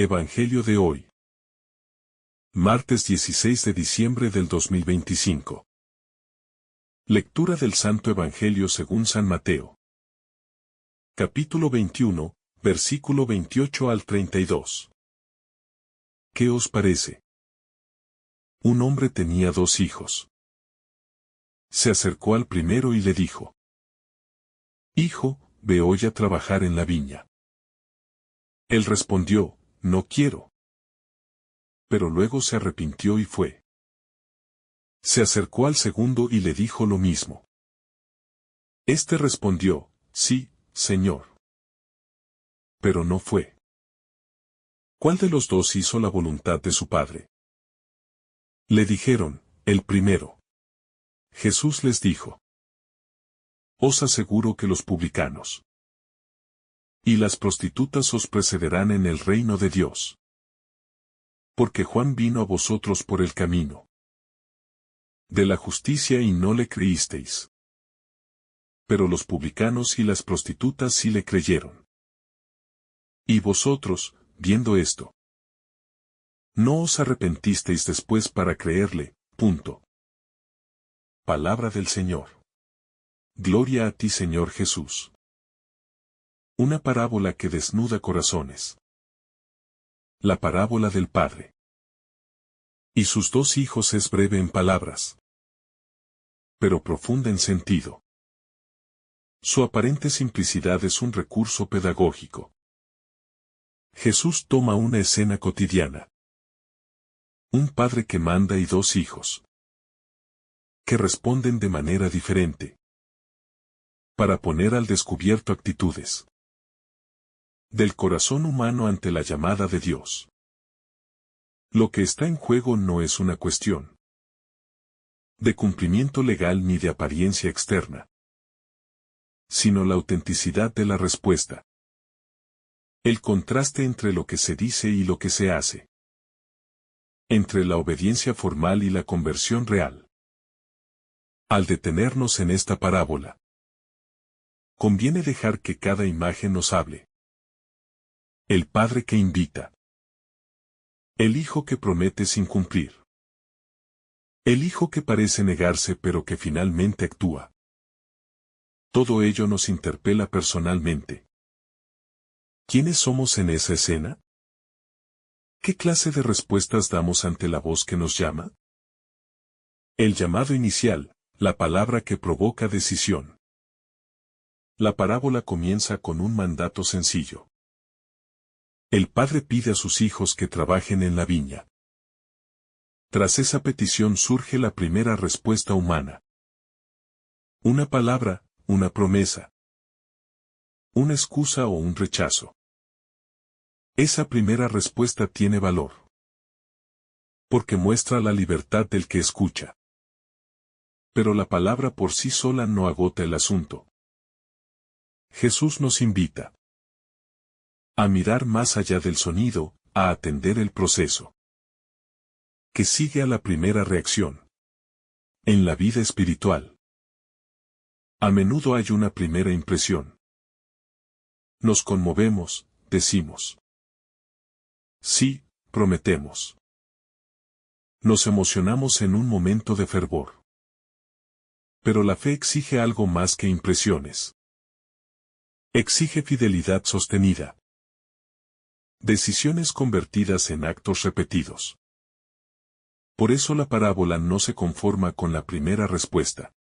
Evangelio de hoy. Martes 16 de diciembre del 2025. Lectura del Santo Evangelio según San Mateo. Capítulo 21, versículo 28 al 32. ¿Qué os parece? Un hombre tenía 2 hijos. Se acercó al primero y le dijo: Hijo, ve hoy a trabajar en la viña. Él respondió: No quiero. Pero luego se arrepintió y fue. Se acercó al segundo y le dijo lo mismo. Este respondió: Sí, Señor. Pero no fue. ¿Cuál de los 2 hizo la voluntad de su padre? Le dijeron: el primero. Jesús les dijo: Os aseguro que los publicanos y las prostitutas os precederán en el reino de Dios. Porque Juan vino a vosotros por el camino de la justicia y no le creísteis. Pero los publicanos y las prostitutas sí le creyeron. Y vosotros, viendo esto, no os arrepentisteis después para creerle. Palabra del Señor. Gloria a ti, Señor Jesús. Una parábola que desnuda corazones. La parábola del Padre y sus 2 hijos es breve en palabras, pero profunda en sentido. Su aparente simplicidad es un recurso pedagógico. Jesús toma una escena cotidiana. Un padre que manda y 2 hijos que responden de manera diferente, para poner al descubierto actitudes del corazón humano ante la llamada de Dios. Lo que está en juego no es una cuestión de cumplimiento legal ni de apariencia externa, sino la autenticidad de la respuesta. El contraste entre lo que se dice y lo que se hace. Entre la obediencia formal y la conversión real. Al detenernos en esta parábola, conviene dejar que cada imagen nos hable. El padre que invita. El hijo que promete sin cumplir. El hijo que parece negarse pero que finalmente actúa. Todo ello nos interpela personalmente. ¿Quiénes somos en esa escena? ¿Qué clase de respuestas damos ante la voz que nos llama? El llamado inicial, la palabra que provoca decisión. La parábola comienza con un mandato sencillo. El padre pide a sus hijos que trabajen en la viña. Tras esa petición surge la primera respuesta humana. Una palabra, una promesa. Una excusa o un rechazo. Esa primera respuesta tiene valor. Porque muestra la libertad del que escucha. Pero la palabra por sí sola no agota el asunto. Jesús nos invita a mirar más allá del sonido, a atender el proceso que sigue a la primera reacción. En la vida espiritual, a menudo hay una primera impresión. Nos conmovemos, decimos sí, prometemos. Nos emocionamos en un momento de fervor. Pero la fe exige algo más que impresiones. Exige fidelidad sostenida. Decisiones convertidas en actos repetidos. Por eso la parábola no se conforma con la primera respuesta.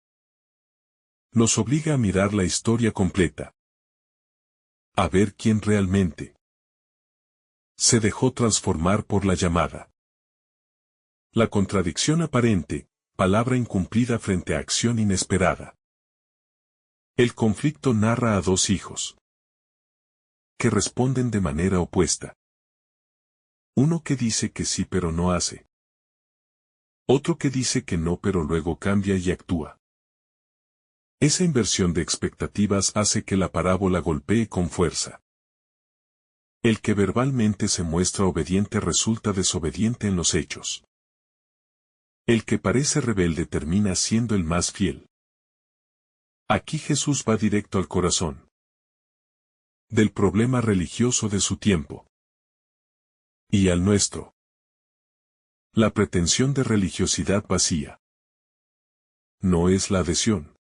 Nos obliga a mirar la historia completa. A ver quién realmente se dejó transformar por la llamada. La contradicción aparente, palabra incumplida frente a acción inesperada. El conflicto narra a 2 hijos que responden de manera opuesta. Uno que dice que sí pero no hace. Otro que dice que no pero luego cambia y actúa. Esa inversión de expectativas hace que la parábola golpee con fuerza. El que verbalmente se muestra obediente resulta desobediente en los hechos. El que parece rebelde termina siendo el más fiel. Aquí Jesús va directo al corazón del problema religioso de su tiempo. Y al nuestro. La pretensión de religiosidad vacía. No es la adhesión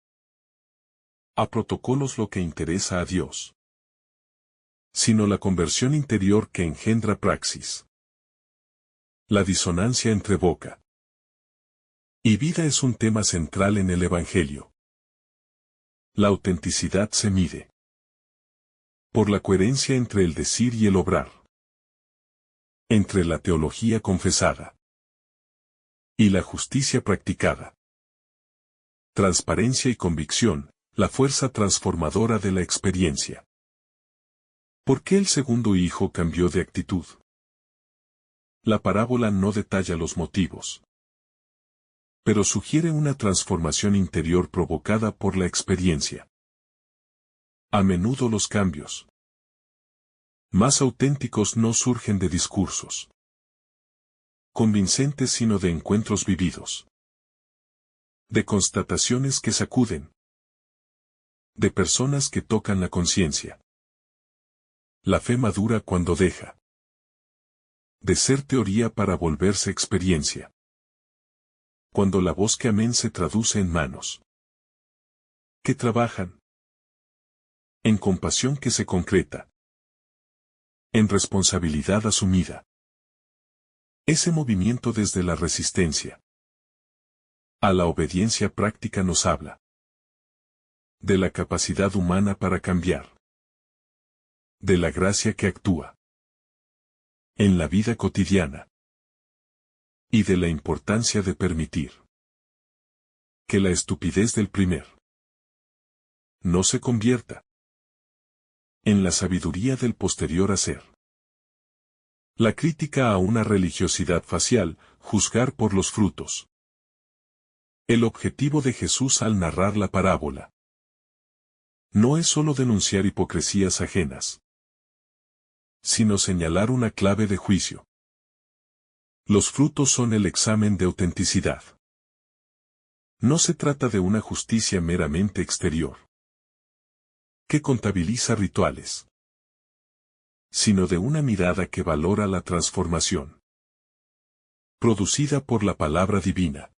a protocolos lo que interesa a Dios, sino la conversión interior que engendra praxis. La disonancia entre boca y vida es un tema central en el Evangelio. La autenticidad se mide por la coherencia entre el decir y el obrar, entre la teología confesada y la justicia practicada. Transparencia y convicción, la fuerza transformadora de la experiencia. ¿Por qué el segundo hijo cambió de actitud? La parábola no detalla los motivos, pero sugiere una transformación interior provocada por la experiencia. A menudo los cambios más auténticos no surgen de discursos convincentes sino de encuentros vividos, de constataciones que sacuden, de personas que tocan la conciencia. La fe madura cuando deja de ser teoría para volverse experiencia. Cuando la voz que amén se traduce en manos que trabajan, en compasión que se concreta, en responsabilidad asumida. Ese movimiento desde la resistencia a la obediencia práctica nos habla de la capacidad humana para cambiar, de la gracia que actúa en la vida cotidiana y de la importancia de permitir que la estupidez del primer no se convierta en la sabiduría del posterior hacer. La crítica a una religiosidad facial, juzgar por los frutos. El objetivo de Jesús al narrar la parábola no es sólo denunciar hipocresías ajenas, sino señalar una clave de juicio. Los frutos son el examen de autenticidad. No se trata de una justicia meramente exterior, que contabiliza rituales, sino de una mirada que valora la transformación producida por la palabra divina.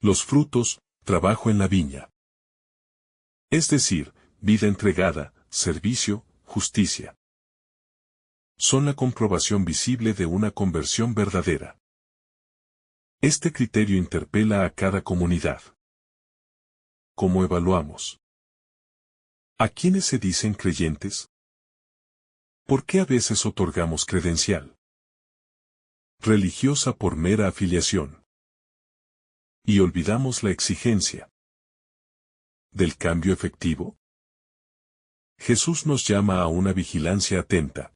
Los frutos, trabajo en la viña. Es decir, vida entregada, servicio, justicia. Son la comprobación visible de una conversión verdadera. Este criterio interpela a cada comunidad. ¿Cómo evaluamos a quienes se dicen creyentes? ¿Por qué a veces otorgamos credencial religiosa por mera afiliación? Y olvidamos la exigencia del cambio efectivo. Jesús nos llama a una vigilancia atenta.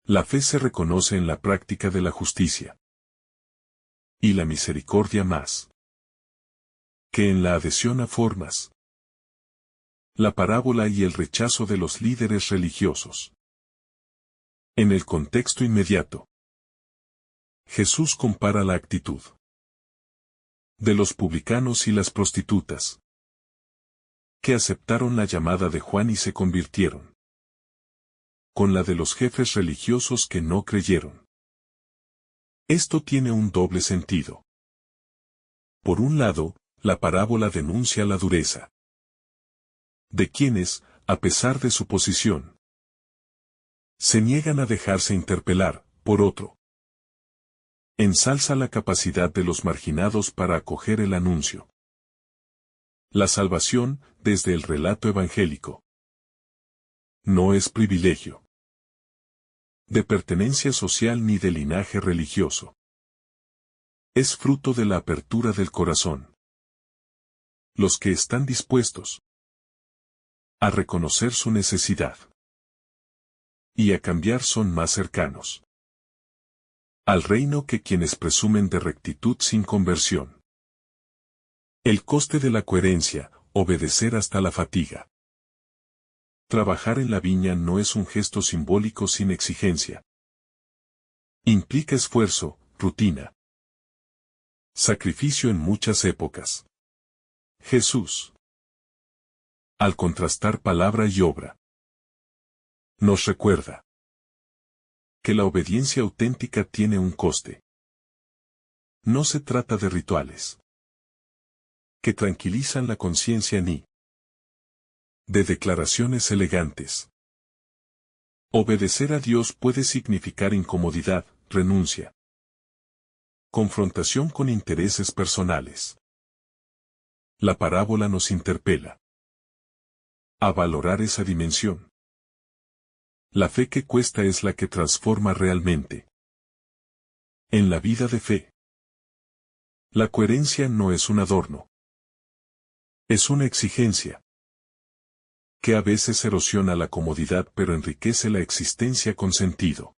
La fe se reconoce en la práctica de la justicia y la misericordia más que en la adhesión a formas. La parábola y el rechazo de los líderes religiosos. En el contexto inmediato, Jesús compara la actitud de los publicanos y las prostitutas, que aceptaron la llamada de Juan y se convirtieron, con la de los jefes religiosos que no creyeron. Esto tiene un doble sentido. Por un lado, la parábola denuncia la dureza de quienes, a pesar de su posición, se niegan a dejarse interpelar. Por otro, ensalza la capacidad de los marginados para acoger el anuncio. La salvación, desde el relato evangélico, no es privilegio de pertenencia social ni de linaje religioso. Es fruto de la apertura del corazón. Los que están dispuestos a reconocer su necesidad y a cambiar son más cercanos al reino que quienes presumen de rectitud sin conversión. El coste de la coherencia, obedecer hasta la fatiga. Trabajar en la viña no es un gesto simbólico sin exigencia. Implica esfuerzo, rutina, sacrificio en muchas épocas. Jesús, al contrastar palabra y obra, nos recuerda Que la obediencia auténtica tiene un coste. No se trata de rituales que tranquilizan la conciencia ni de declaraciones elegantes. Obedecer a Dios puede significar incomodidad, renuncia, confrontación con intereses personales. La parábola nos interpela a valorar esa dimensión. La fe que cuesta es la que transforma realmente. En la vida de fe, la coherencia no es un adorno. Es una exigencia que a veces erosiona la comodidad pero enriquece la existencia con sentido.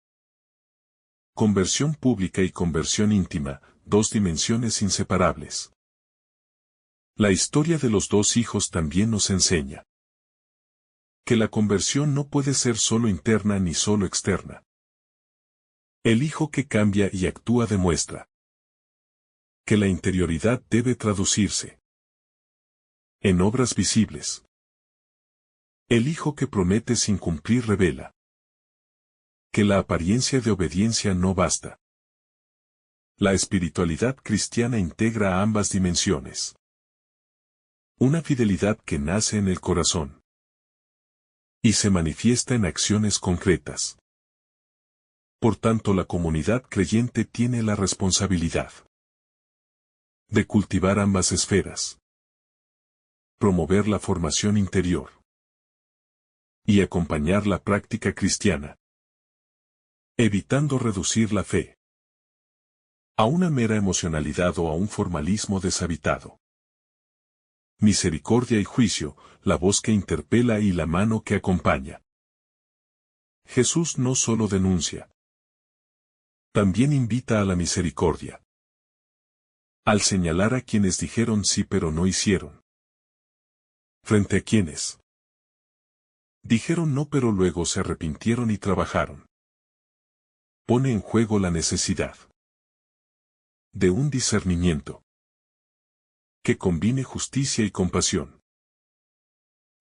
Conversión pública y conversión íntima, dos dimensiones inseparables. La historia de los dos hijos también nos enseña que la conversión no puede ser solo interna ni solo externa. El hijo que cambia y actúa demuestra que la interioridad debe traducirse en obras visibles. El hijo que promete sin cumplir revela que la apariencia de obediencia no basta. La espiritualidad cristiana integra ambas dimensiones. Una fidelidad que nace en el corazón y se manifiesta en acciones concretas. Por tanto, la comunidad creyente tiene la responsabilidad de cultivar ambas esferas, promover la formación interior y acompañar la práctica cristiana, evitando reducir la fe a una mera emocionalidad o a un formalismo deshabitado. Misericordia y juicio, la voz que interpela y la mano que acompaña. Jesús no solo denuncia, también invita a la misericordia. Al señalar a quienes dijeron sí pero no hicieron. Frente a quienes dijeron no pero luego se arrepintieron y trabajaron. Pone en juego la necesidad de un discernimiento que combine justicia y compasión.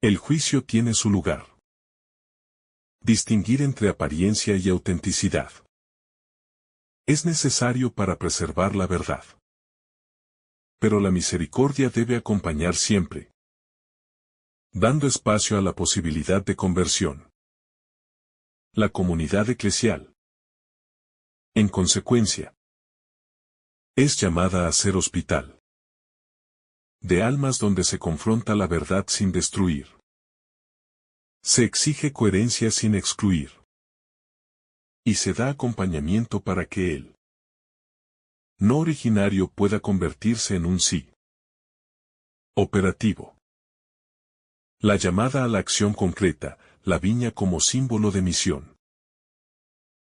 El juicio tiene su lugar. Distinguir entre apariencia y autenticidad es necesario para preservar la verdad. Pero la misericordia debe acompañar siempre, dando espacio a la posibilidad de conversión. La comunidad eclesial, en consecuencia, es llamada a ser hospital de almas donde se confronta la verdad sin destruir. Se exige coherencia sin excluir. Y se da acompañamiento para que el no originario pueda convertirse en un sí operativo. La llamada a la acción concreta, la viña como símbolo de misión.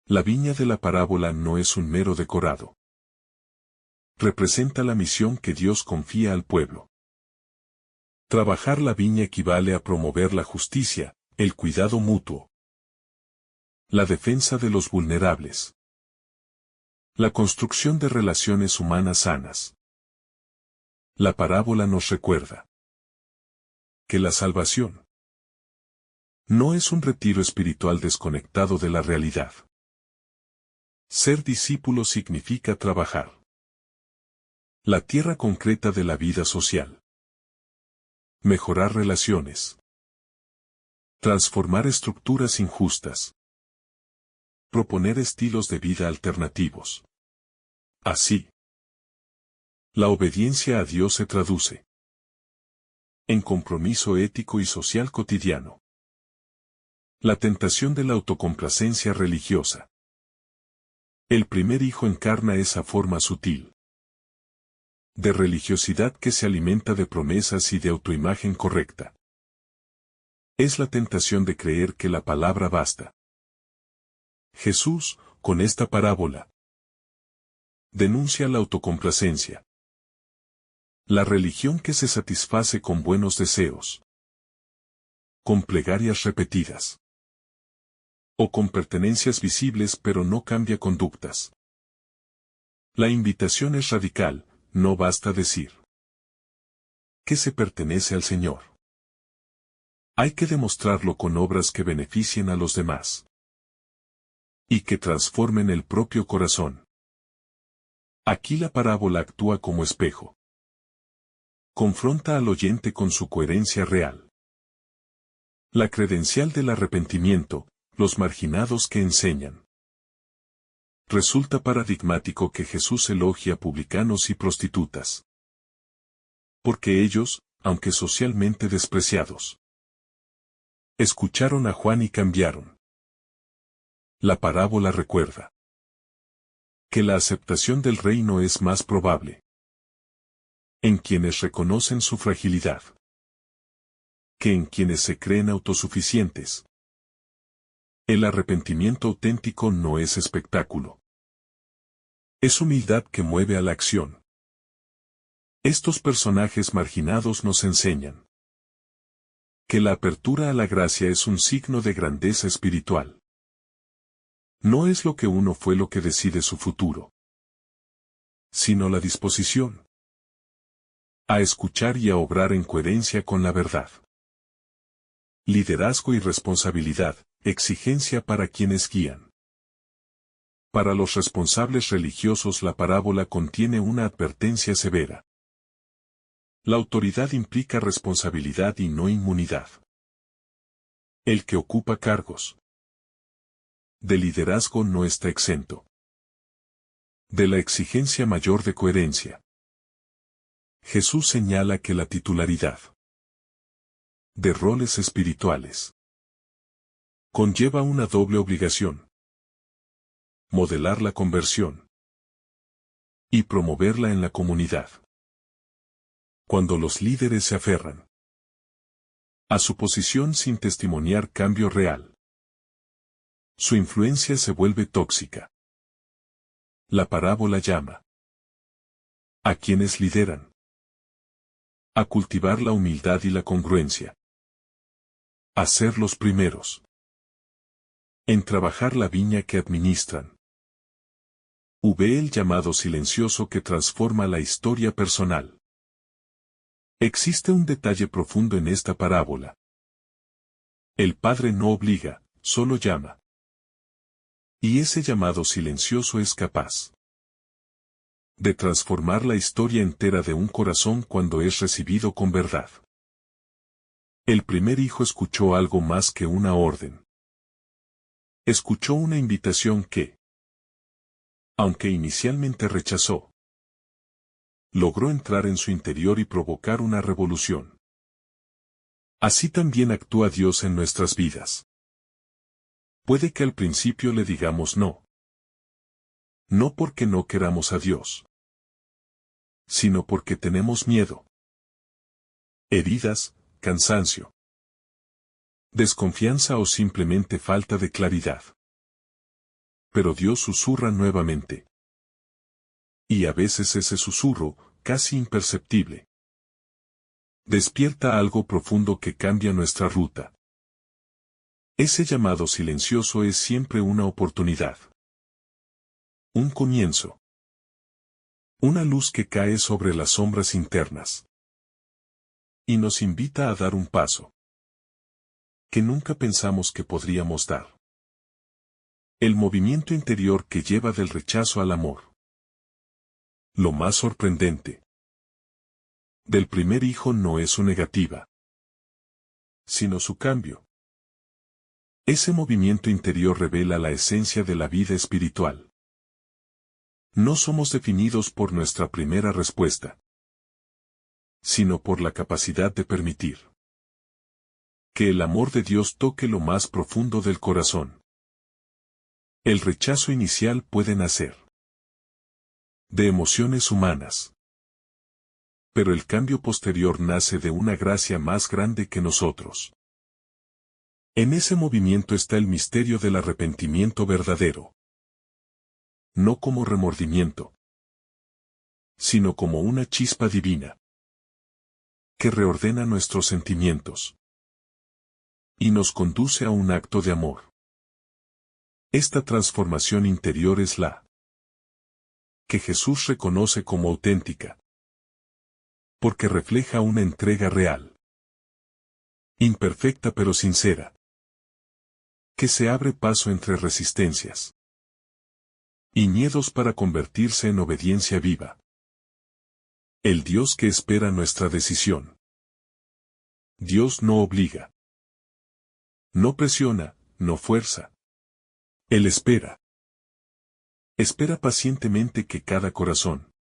La viña de la parábola no es un mero decorado. Representa la misión que Dios confía al pueblo. Trabajar la viña equivale a promover la justicia, el cuidado mutuo, la defensa de los vulnerables, la construcción de relaciones humanas sanas. La parábola nos recuerda que la salvación no es un retiro espiritual desconectado de la realidad. Ser discípulo significa trabajar la tierra concreta de la vida social. Mejorar relaciones. Transformar estructuras injustas. Proponer estilos de vida alternativos. Así, la obediencia a Dios se traduce en compromiso ético y social cotidiano. La tentación de la autocomplacencia religiosa. El primer hijo encarna esa forma sutil de religiosidad que se alimenta de promesas y de autoimagen correcta. Es la tentación de creer que la palabra basta. Jesús, con esta parábola, denuncia la autocomplacencia. La religión que se satisface con buenos deseos, con plegarias repetidas, o con pertenencias visibles pero no cambia conductas. La invitación es radical. No basta decir que se pertenece al Señor. Hay que demostrarlo con obras que beneficien a los demás. y que transformen el propio corazón. Aquí la parábola actúa como espejo. Confronta al oyente con su coherencia real. La credencial del arrepentimiento, los marginados que enseñan. Resulta paradigmático que Jesús elogia a publicanos y prostitutas. Porque ellos, aunque socialmente despreciados, escucharon a Juan y cambiaron. La parábola recuerda que la aceptación del reino es más probable en quienes reconocen su fragilidad que en quienes se creen autosuficientes. El arrepentimiento auténtico no es espectáculo. Es humildad que mueve a la acción. Estos personajes marginados nos enseñan que la apertura a la gracia es un signo de grandeza espiritual. No es lo que uno fue lo que decide su futuro, sino la disposición a escuchar y a obrar en coherencia con la verdad. Liderazgo y responsabilidad, exigencia para quienes guían. Para los responsables religiosos la parábola contiene una advertencia severa. La autoridad implica responsabilidad y no inmunidad. El que ocupa cargos de liderazgo no está exento de la exigencia mayor de coherencia. Jesús señala que la titularidad de roles espirituales conlleva una doble obligación: modelar la conversión y promoverla en la comunidad. Cuando los líderes se aferran a su posición sin testimoniar cambio real, su influencia se vuelve tóxica. La parábola llama a quienes lideran a cultivar la humildad y la congruencia, a ser los primeros en trabajar la viña que administran. Ve el llamado silencioso que transforma la historia personal. Existe un detalle profundo en esta parábola. El Padre no obliga, solo llama. Y ese llamado silencioso es capaz de transformar la historia entera de un corazón cuando es recibido con verdad. El primer hijo escuchó algo más que una orden. Escuchó una invitación que, aunque inicialmente rechazó, logró entrar en su interior y provocar una revolución. Así también actúa Dios en nuestras vidas. Puede que al principio le digamos no. No porque no queramos a Dios, sino porque tenemos miedo, heridas, cansancio, desconfianza o simplemente falta de claridad. Pero Dios susurra nuevamente. Y a veces ese susurro, casi imperceptible, despierta algo profundo que cambia nuestra ruta. Ese llamado silencioso es siempre una oportunidad. Un comienzo. Una luz que cae sobre las sombras internas. Y nos invita a dar un paso que nunca pensamos que podríamos dar. El movimiento interior que lleva del rechazo al amor. Lo más sorprendente del primer hijo no es su negativa, sino su cambio. Ese movimiento interior revela la esencia de la vida espiritual. No somos definidos por nuestra primera respuesta, sino por la capacidad de permitir que el amor de Dios toque lo más profundo del corazón. El rechazo inicial puede nacer de emociones humanas, pero el cambio posterior nace de una gracia más grande que nosotros. En ese movimiento está el misterio del arrepentimiento verdadero. No como remordimiento, sino como una chispa divina que reordena nuestros sentimientos y nos conduce a un acto de amor. Esta transformación interior es la que Jesús reconoce como auténtica, porque refleja una entrega real, imperfecta pero sincera, que se abre paso entre resistencias. y miedos para convertirse en obediencia viva. El Dios que espera nuestra decisión. Dios no obliga. No presiona, no fuerza. Él espera. Espera pacientemente que cada corazón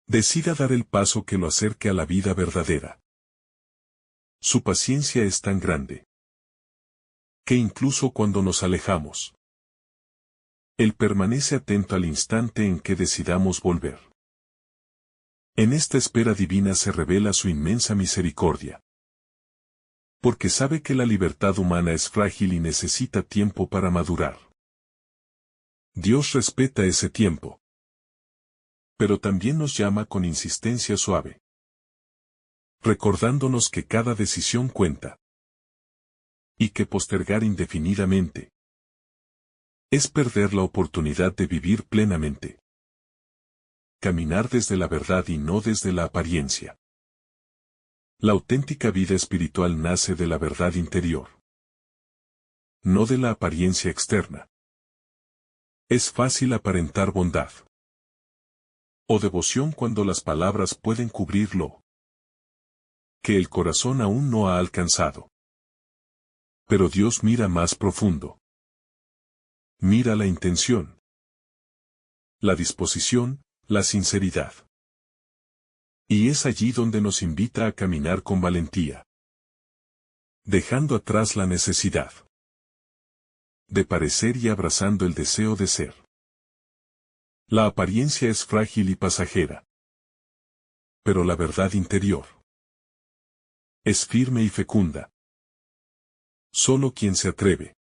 decida dar el paso que lo acerque a la vida verdadera. Su paciencia es tan grande que incluso cuando nos alejamos, Él permanece atento al instante en que decidamos volver. En esta espera divina se revela su inmensa misericordia. Porque sabe que la libertad humana es frágil y necesita tiempo para madurar. Dios respeta ese tiempo. Pero también nos llama con insistencia suave, recordándonos que cada decisión cuenta. Y que postergar indefinidamente es perder la oportunidad de vivir plenamente. Caminar desde la verdad y no desde la apariencia. La auténtica vida espiritual nace de la verdad interior, no de la apariencia externa. Es fácil aparentar bondad o devoción cuando las palabras pueden cubrirlo que el corazón aún no ha alcanzado. Pero Dios mira más profundo. Mira la intención, la disposición, la sinceridad. Y es allí donde nos invita a caminar con valentía, dejando atrás la necesidad de parecer y abrazando el deseo de ser. La apariencia es frágil y pasajera, pero la verdad interior es firme y fecunda. Solo quien se atreve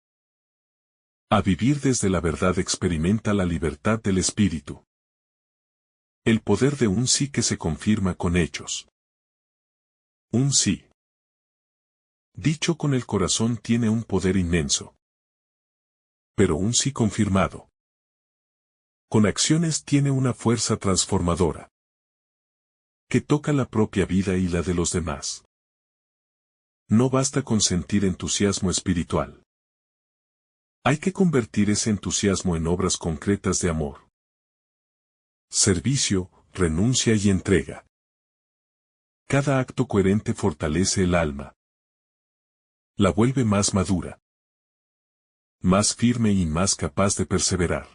a vivir desde la verdad experimenta la libertad del espíritu. El poder de un sí que se confirma con hechos. Un sí dicho con el corazón tiene un poder inmenso. Pero un sí confirmado con acciones tiene una fuerza transformadora que toca la propia vida y la de los demás. No basta con sentir entusiasmo espiritual. Hay que convertir ese entusiasmo en obras concretas de amor, servicio, renuncia y entrega. Cada acto coherente fortalece el alma, la vuelve más madura, más firme y más capaz de perseverar.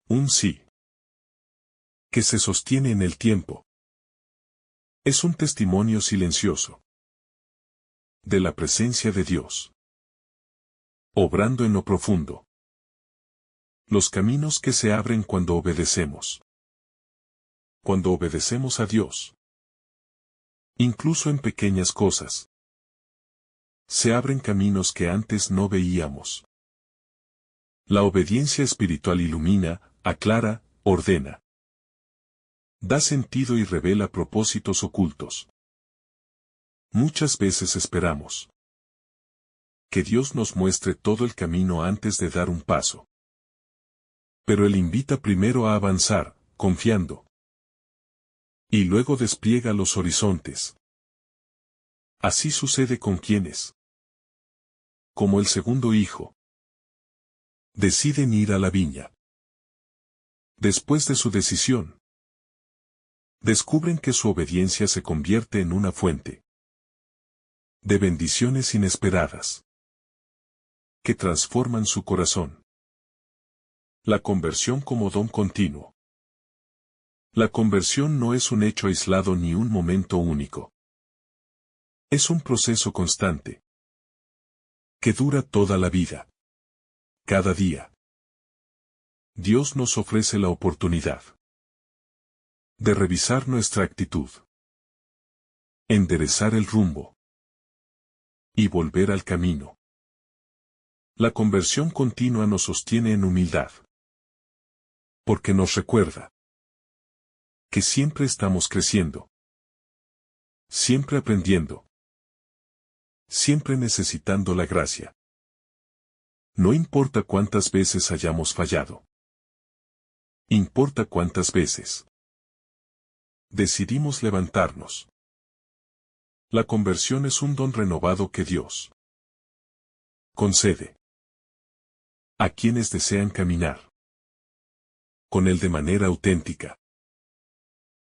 Un sí que se sostiene en el tiempo. Es un testimonio silencioso de la presencia de Dios, obrando en lo profundo. Los caminos que se abren cuando obedecemos. Cuando obedecemos a Dios. Incluso en pequeñas cosas. Se abren caminos que antes no veíamos. La obediencia espiritual ilumina, aclara, ordena. Da sentido y revela propósitos ocultos. Muchas veces esperamos que Dios nos muestre todo el camino antes de dar un paso. Pero Él invita primero a avanzar, confiando. Y luego despliega los horizontes. Así sucede con quienes, como el segundo hijo, deciden ir a la viña. Después de su decisión, descubren que su obediencia se convierte en una fuente de bendiciones inesperadas que transforman su corazón. La conversión como don continuo. La conversión no es un hecho aislado ni un momento único. Es un proceso constante que dura toda la vida. Cada día. Dios nos ofrece la oportunidad de revisar nuestra actitud, enderezar el rumbo y volver al camino. La conversión continua nos sostiene en humildad, porque nos recuerda que siempre estamos creciendo, siempre aprendiendo, siempre necesitando la gracia. No importa cuántas veces hayamos fallado. Importa cuántas veces decidimos levantarnos. La conversión es un don renovado que Dios concede a quienes desean caminar con Él de manera auténtica.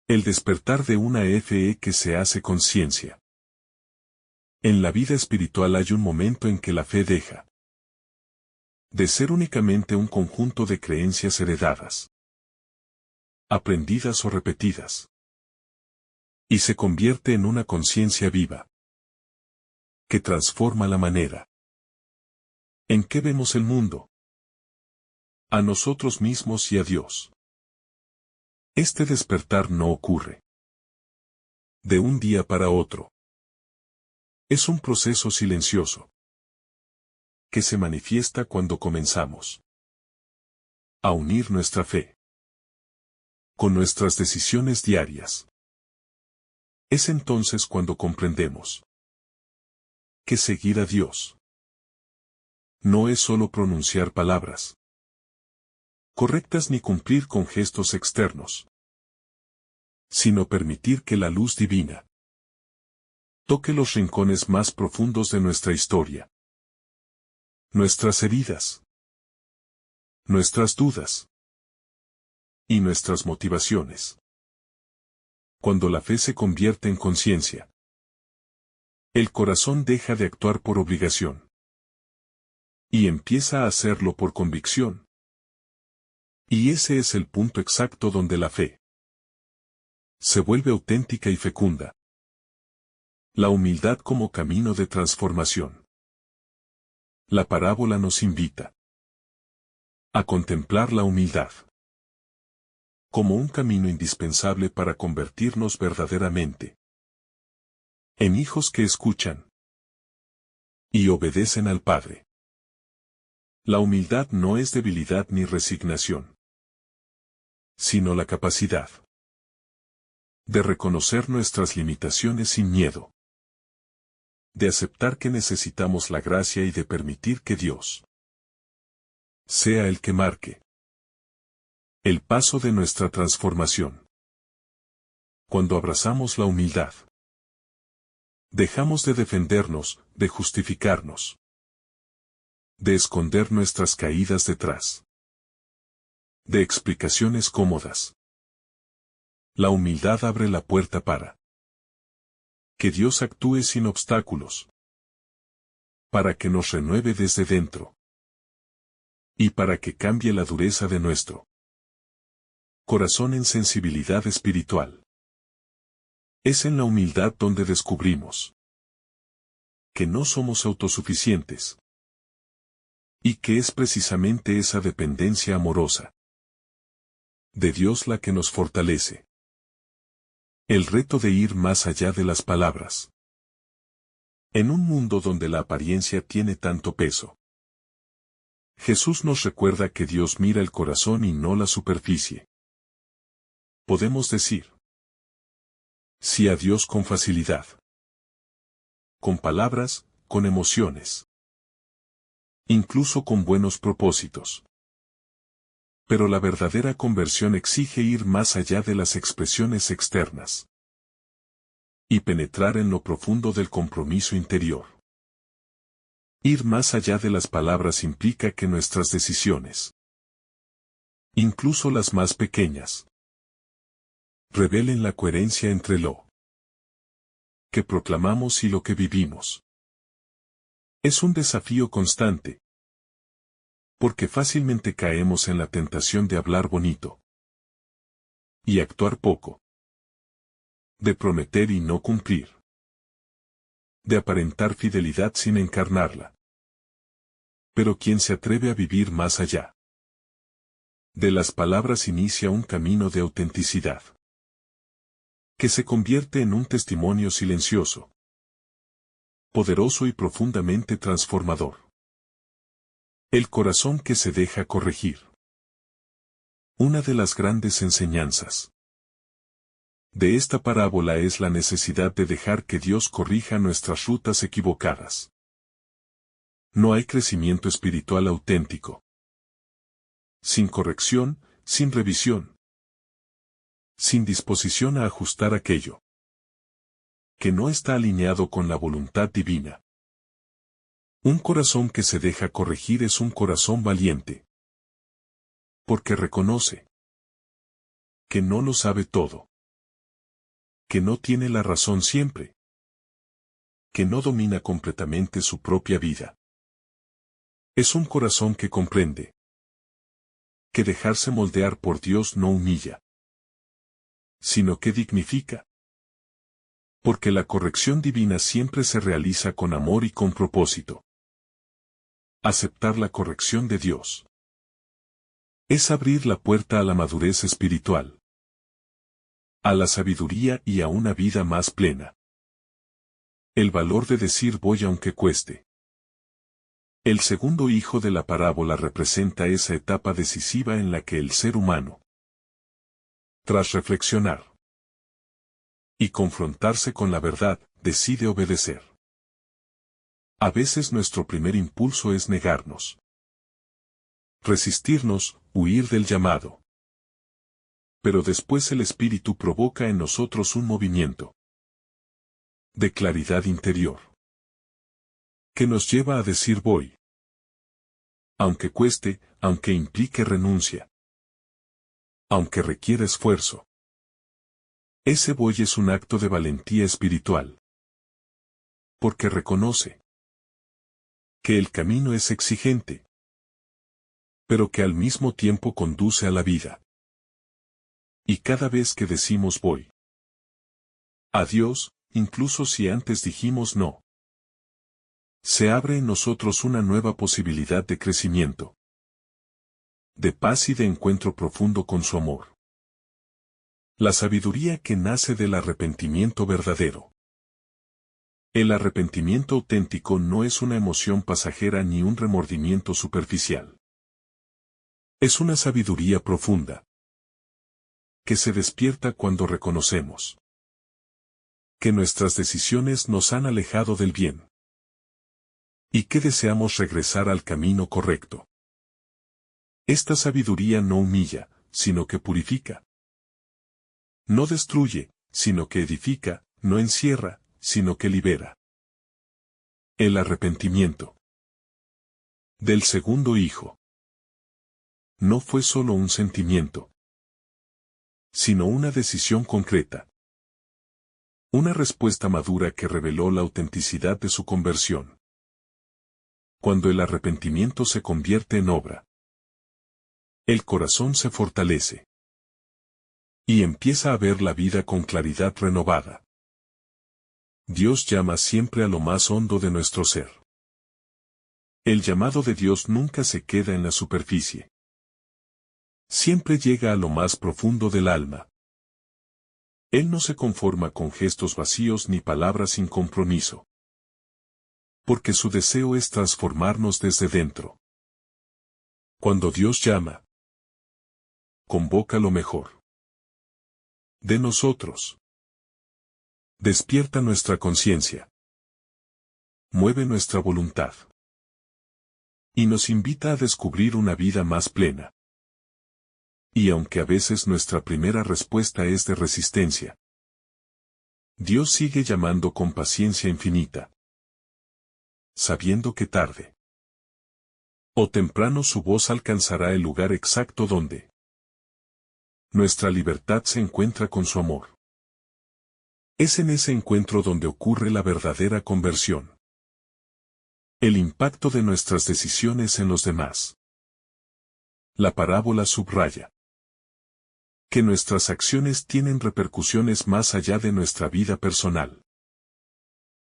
El despertar de una fe que se hace conciencia. En la vida espiritual hay un momento en que la fe deja de ser únicamente un conjunto de creencias heredadas, aprendidas o repetidas, y se convierte en una conciencia viva, que transforma la manera en que vemos el mundo, a nosotros mismos y a Dios. Este despertar no ocurre de un día para otro. Es un proceso silencioso que se manifiesta cuando comenzamos a unir nuestra fe con nuestras decisiones diarias. Es entonces cuando comprendemos que seguir a Dios no es solo pronunciar palabras correctas ni cumplir con gestos externos, sino permitir que la luz divina toque los rincones más profundos de nuestra historia, nuestras heridas, nuestras dudas y nuestras motivaciones. Cuando la fe se convierte en conciencia, el corazón deja de actuar por obligación y empieza a hacerlo por convicción. Y ese es el punto exacto donde la fe se vuelve auténtica y fecunda. La humildad como camino de transformación. La parábola nos invita a contemplar la humildad como un camino indispensable para convertirnos verdaderamente en hijos que escuchan y obedecen al Padre. La humildad no es debilidad ni resignación, sino la capacidad de reconocer nuestras limitaciones sin miedo, de aceptar que necesitamos la gracia y de permitir que Dios sea el que marque el paso de nuestra transformación. Cuando abrazamos la humildad, dejamos de defendernos, de justificarnos, de esconder nuestras caídas detrás de explicaciones cómodas. La humildad abre la puerta para que Dios actúe sin obstáculos, para que nos renueve desde dentro y para que cambie la dureza de nuestro corazón en sensibilidad espiritual. Es en la humildad donde descubrimos que no somos autosuficientes y que es precisamente esa dependencia amorosa de Dios la que nos fortalece. El reto de ir más allá de las palabras. En un mundo donde la apariencia tiene tanto peso, Jesús nos recuerda que Dios mira el corazón y no la superficie. Podemos decir sí a Dios con facilidad, con palabras, con emociones, incluso con buenos propósitos. Pero la verdadera conversión exige ir más allá de las expresiones externas y penetrar en lo profundo del compromiso interior. Ir más allá de las palabras implica que nuestras decisiones, incluso las más pequeñas, revelen la coherencia entre lo que proclamamos y lo que vivimos. Es un desafío constante, porque fácilmente caemos en la tentación de hablar bonito y actuar poco, de prometer y no cumplir, de aparentar fidelidad sin encarnarla. Pero quien se atreve a vivir más allá de las palabras inicia un camino de autenticidad, que se convierte en un testimonio silencioso, poderoso y profundamente transformador. El corazón que se deja corregir. Una de las grandes enseñanzas de esta parábola es la necesidad de dejar que Dios corrija nuestras rutas equivocadas. No hay crecimiento espiritual auténtico sin corrección, sin revisión, sin disposición a ajustar aquello que no está alineado con la voluntad divina. Un corazón que se deja corregir es un corazón valiente, porque reconoce que no lo sabe todo, que no tiene la razón siempre, que no domina completamente su propia vida. Es un corazón que comprende que dejarse moldear por Dios no humilla, sino que dignifica. Porque la corrección divina siempre se realiza con amor y con propósito. Aceptar la corrección de Dios es abrir la puerta a la madurez espiritual, a la sabiduría y a una vida más plena. El valor de decir voy aunque cueste. El segundo hijo de la parábola representa esa etapa decisiva en la que el ser humano, tras reflexionar y confrontarse con la verdad, decide obedecer. A veces nuestro primer impulso es negarnos, resistirnos, huir del llamado. Pero después el Espíritu provoca en nosotros un movimiento de claridad interior que nos lleva a decir voy. Aunque cueste, aunque implique renuncia, aunque requiera esfuerzo. Ese voy es un acto de valentía espiritual. Porque reconoce que el camino es exigente, pero que al mismo tiempo conduce a la vida. Y cada vez que decimos voy a Dios, incluso si antes dijimos no, se abre en nosotros una nueva posibilidad de crecimiento, de paz y de encuentro profundo con su amor. La sabiduría que nace del arrepentimiento verdadero. El arrepentimiento auténtico no es una emoción pasajera ni un remordimiento superficial. Es una sabiduría profunda, que se despierta cuando reconocemos que nuestras decisiones nos han alejado del bien y que deseamos regresar al camino correcto. Esta sabiduría no humilla, sino que purifica. No destruye, sino que edifica, no encierra, sino que libera. El arrepentimiento del segundo hijo no fue solo un sentimiento, sino una decisión concreta. Una respuesta madura que reveló la autenticidad de su conversión. Cuando el arrepentimiento se convierte en obra, el corazón se fortalece y empieza a ver la vida con claridad renovada. Dios llama siempre a lo más hondo de nuestro ser. El llamado de Dios nunca se queda en la superficie. Siempre llega a lo más profundo del alma. Él no se conforma con gestos vacíos ni palabras sin compromiso. Porque su deseo es transformarnos desde dentro. Cuando Dios llama, convoca lo mejor de nosotros. Despierta nuestra conciencia. Mueve nuestra voluntad. Y nos invita a descubrir una vida más plena. Y aunque a veces nuestra primera respuesta es de resistencia, Dios sigue llamando con paciencia infinita, sabiendo que tarde o temprano su voz alcanzará el lugar exacto donde nuestra libertad se encuentra con su amor. Es en ese encuentro donde ocurre la verdadera conversión. El impacto de nuestras decisiones en los demás. La parábola subraya que nuestras acciones tienen repercusiones más allá de nuestra vida personal.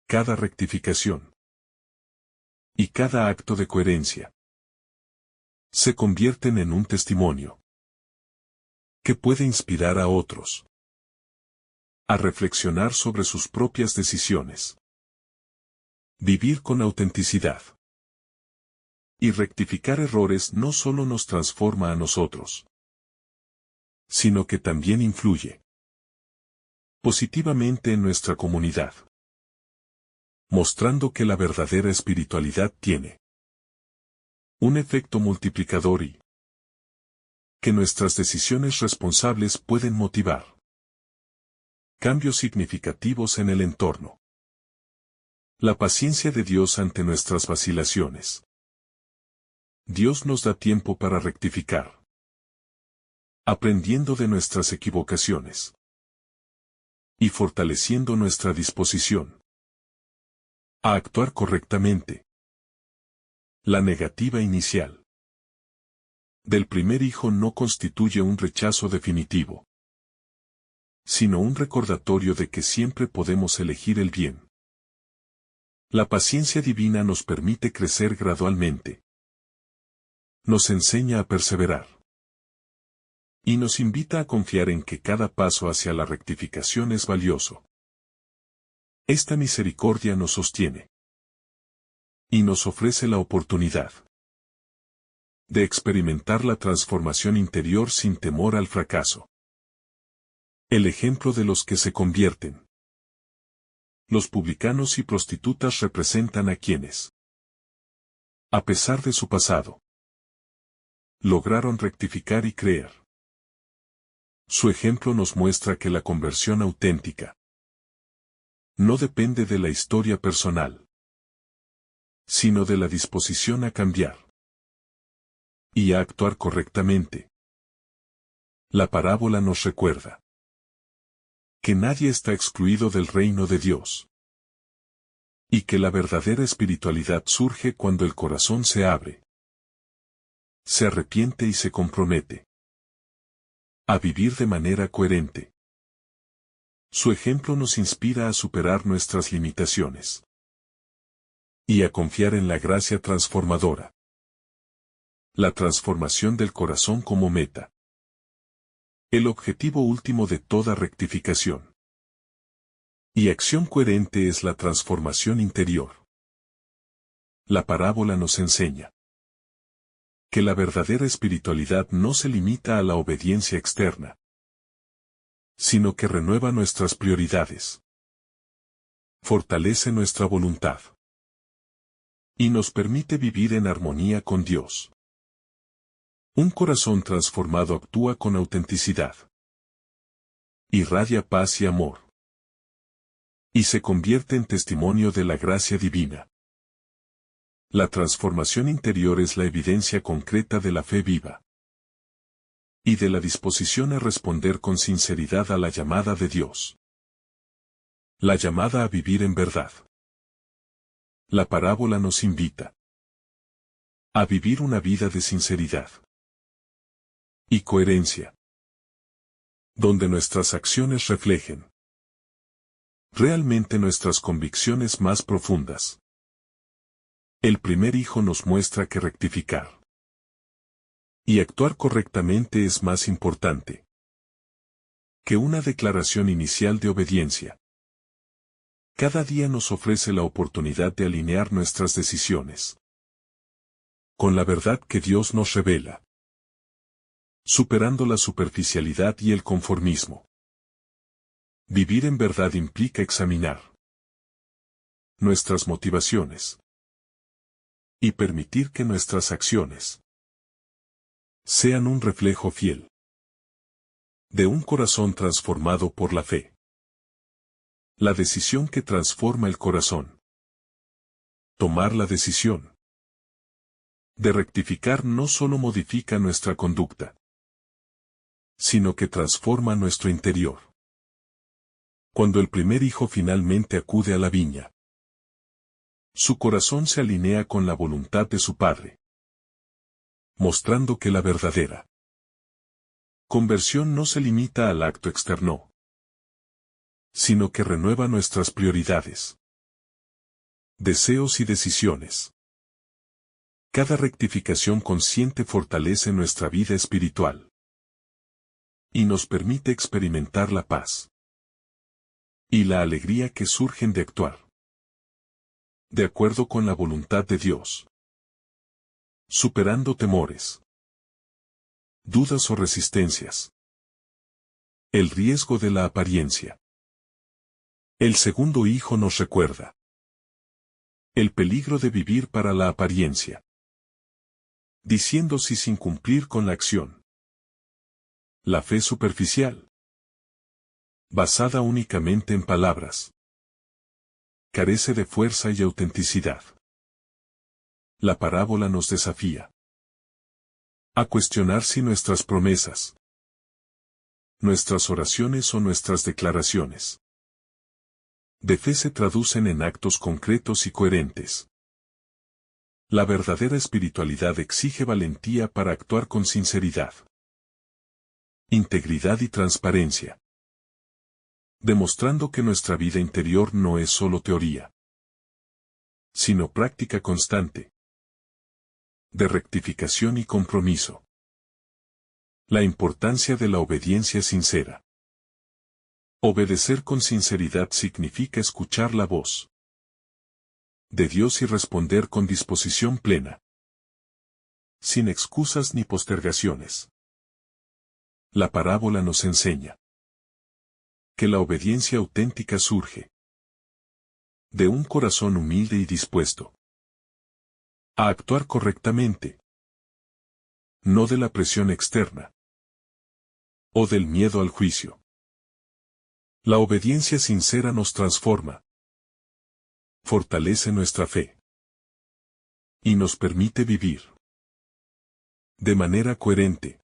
Cada rectificación y cada acto de coherencia se convierten en un testimonio que puede inspirar a otros a reflexionar sobre sus propias decisiones. Vivir con autenticidad y rectificar errores no solo nos transforma a nosotros, sino que también influye positivamente en nuestra comunidad, mostrando que la verdadera espiritualidad tiene un efecto multiplicador y que nuestras decisiones responsables pueden motivar cambios significativos en el entorno. La paciencia de Dios ante nuestras vacilaciones. Dios nos da tiempo para rectificar. aprendiendo de nuestras equivocaciones y fortaleciendo nuestra disposición a actuar correctamente. La negativa inicial del primer hijo no constituye un rechazo definitivo, sino un recordatorio de que siempre podemos elegir el bien. La paciencia divina nos permite crecer gradualmente. Nos enseña a perseverar. Y nos invita a confiar en que cada paso hacia la rectificación es valioso. Esta misericordia nos sostiene. Y nos ofrece la oportunidad de experimentar la transformación interior sin temor al fracaso. El ejemplo de los que se convierten. Los publicanos y prostitutas representan a quienes, a pesar de su pasado, lograron rectificar y creer. Su ejemplo nos muestra que la conversión auténtica no depende de la historia personal, sino de la disposición a cambiar y a actuar correctamente. La parábola nos recuerda que nadie está excluido del reino de Dios, y que la verdadera espiritualidad surge cuando el corazón se abre, se arrepiente y se compromete a vivir de manera coherente. Su ejemplo nos inspira a superar nuestras limitaciones y a confiar en la gracia transformadora. La transformación del corazón como meta. El objetivo último de toda rectificación y acción coherente es la transformación interior. La parábola nos enseña que la verdadera espiritualidad no se limita a la obediencia externa, sino que renueva nuestras prioridades, fortalece nuestra voluntad y nos permite vivir en armonía con Dios. Un corazón transformado actúa con autenticidad, irradia paz y amor, y se convierte en testimonio de la gracia divina. La transformación interior es la evidencia concreta de la fe viva y de la disposición a responder con sinceridad a la llamada de Dios. La llamada a vivir en verdad. La parábola nos invita a vivir una vida de sinceridad y coherencia, donde nuestras acciones reflejen realmente nuestras convicciones más profundas. El primer hijo nos muestra que rectificar y actuar correctamente es más importante que una declaración inicial de obediencia. Cada día nos ofrece la oportunidad de alinear nuestras decisiones con la verdad que Dios nos revela, superando la superficialidad y el conformismo. Vivir en verdad implica examinar nuestras motivaciones y permitir que nuestras acciones sean un reflejo fiel de un corazón transformado por la fe. La decisión que transforma el corazón. Tomar la decisión de rectificar no solo modifica nuestra conducta, sino que transforma nuestro interior. Cuando el primer hijo finalmente acude a la viña, su corazón se alinea con la voluntad de su padre, mostrando que la verdadera conversión no se limita al acto externo, sino que renueva nuestras prioridades, deseos y decisiones. Cada rectificación consciente fortalece nuestra vida espiritual y nos permite experimentar la paz y la alegría que surgen de actuar de acuerdo con la voluntad de Dios, superando temores, dudas o resistencias. El riesgo de la apariencia. El segundo hijo nos recuerda el peligro de vivir para la apariencia, diciendo sí sin cumplir con la acción. La fe superficial, basada únicamente en palabras, carece de fuerza y autenticidad. La parábola nos desafía a cuestionar si nuestras promesas Nuestras oraciones o nuestras declaraciones de fe se traducen en actos concretos y coherentes. La verdadera espiritualidad exige valentía para actuar con sinceridad, integridad y transparencia, demostrando que nuestra vida interior no es solo teoría, sino práctica constante de rectificación y compromiso. La importancia de la obediencia sincera. Obedecer con sinceridad significa escuchar la voz de Dios y responder con disposición plena, sin excusas ni postergaciones. La parábola nos enseña que la obediencia auténtica surge de un corazón humilde y dispuesto a actuar correctamente, no de la presión externa o del miedo al juicio. La obediencia sincera nos transforma, fortalece nuestra fe y nos permite vivir de manera coherente,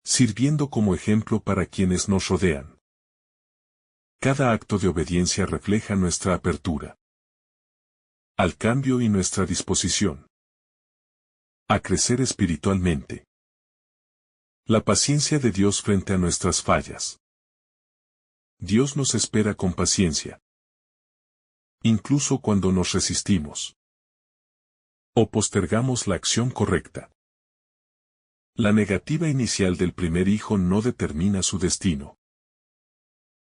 sirviendo como ejemplo para quienes nos rodean. Cada acto de obediencia refleja nuestra apertura al cambio y nuestra disposición a crecer espiritualmente. La paciencia de Dios frente a nuestras fallas. Dios nos espera con paciencia, incluso cuando nos resistimos o postergamos la acción correcta. La negativa inicial del primer hijo no determina su destino,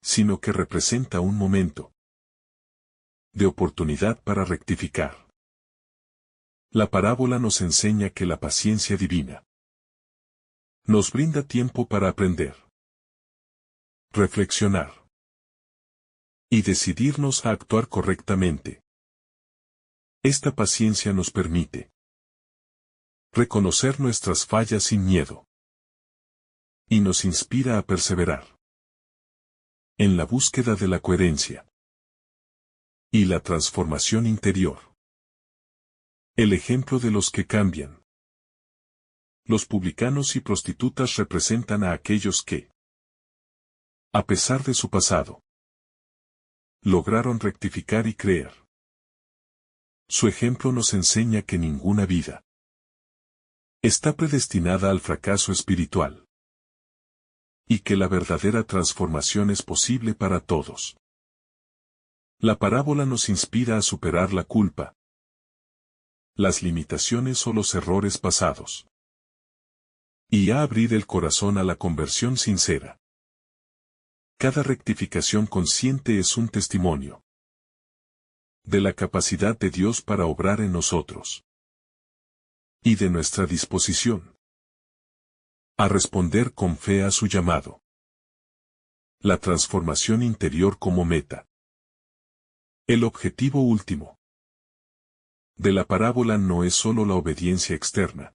sino que representa un momento de oportunidad para rectificar. La parábola nos enseña que la paciencia divina nos brinda tiempo para aprender, reflexionar y decidirnos a actuar correctamente. Esta paciencia nos permite reconocer nuestras fallas sin miedo y nos inspira a perseverar en la búsqueda de la coherencia y la transformación interior. El ejemplo de los que cambian. Los publicanos y prostitutas representan a aquellos que, a pesar de su pasado, lograron rectificar y creer. Su ejemplo nos enseña que ninguna vida está predestinada al fracaso espiritual y que la verdadera transformación es posible para todos. La parábola nos inspira a superar la culpa, las limitaciones o los errores pasados, y a abrir el corazón a la conversión sincera. Cada rectificación consciente es un testimonio de la capacidad de Dios para obrar en nosotros y de nuestra disposición a responder con fe a su llamado. La transformación interior como meta. El objetivo último de la parábola no es solo la obediencia externa,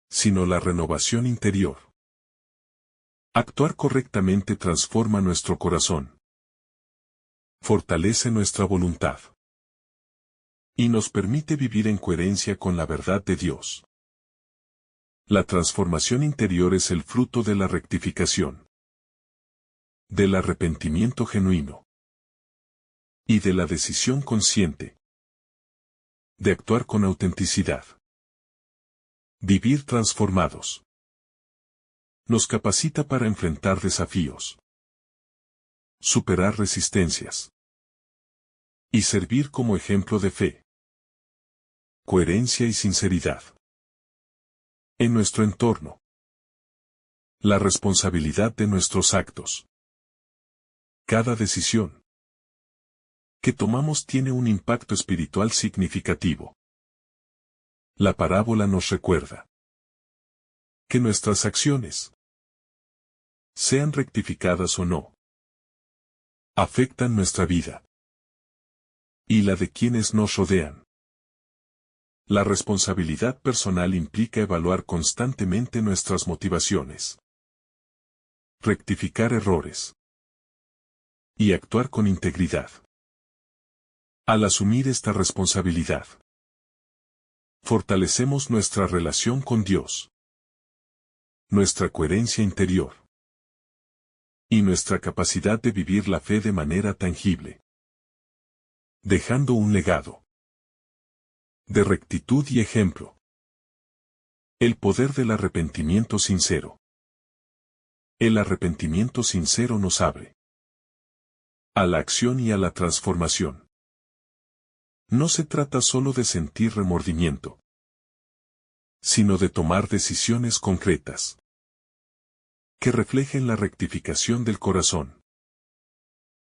sino la renovación interior. Actuar correctamente transforma nuestro corazón, fortalece nuestra voluntad y nos permite vivir en coherencia con la verdad de Dios. La transformación interior es el fruto de la rectificación, del arrepentimiento genuino y de la decisión consciente de actuar con autenticidad. Vivir transformados nos capacita para enfrentar desafíos, superar resistencias y servir como ejemplo de fe, coherencia y sinceridad en nuestro entorno. La responsabilidad de nuestros actos. Cada decisión que tomamos tiene un impacto espiritual significativo. La parábola nos recuerda que nuestras acciones, sean rectificadas o no, afectan nuestra vida y la de quienes nos rodean. La responsabilidad personal implica evaluar constantemente nuestras motivaciones, rectificar errores y actuar con integridad. Al asumir esta responsabilidad, fortalecemos nuestra relación con Dios nuestra coherencia interior y nuestra capacidad de vivir la fe de manera tangible, dejando un legado de rectitud y ejemplo. El poder del arrepentimiento sincero. El arrepentimiento sincero nos abre a la acción y a la transformación. No se trata solo de sentir remordimiento, sino de tomar decisiones concretas que reflejen la rectificación del corazón.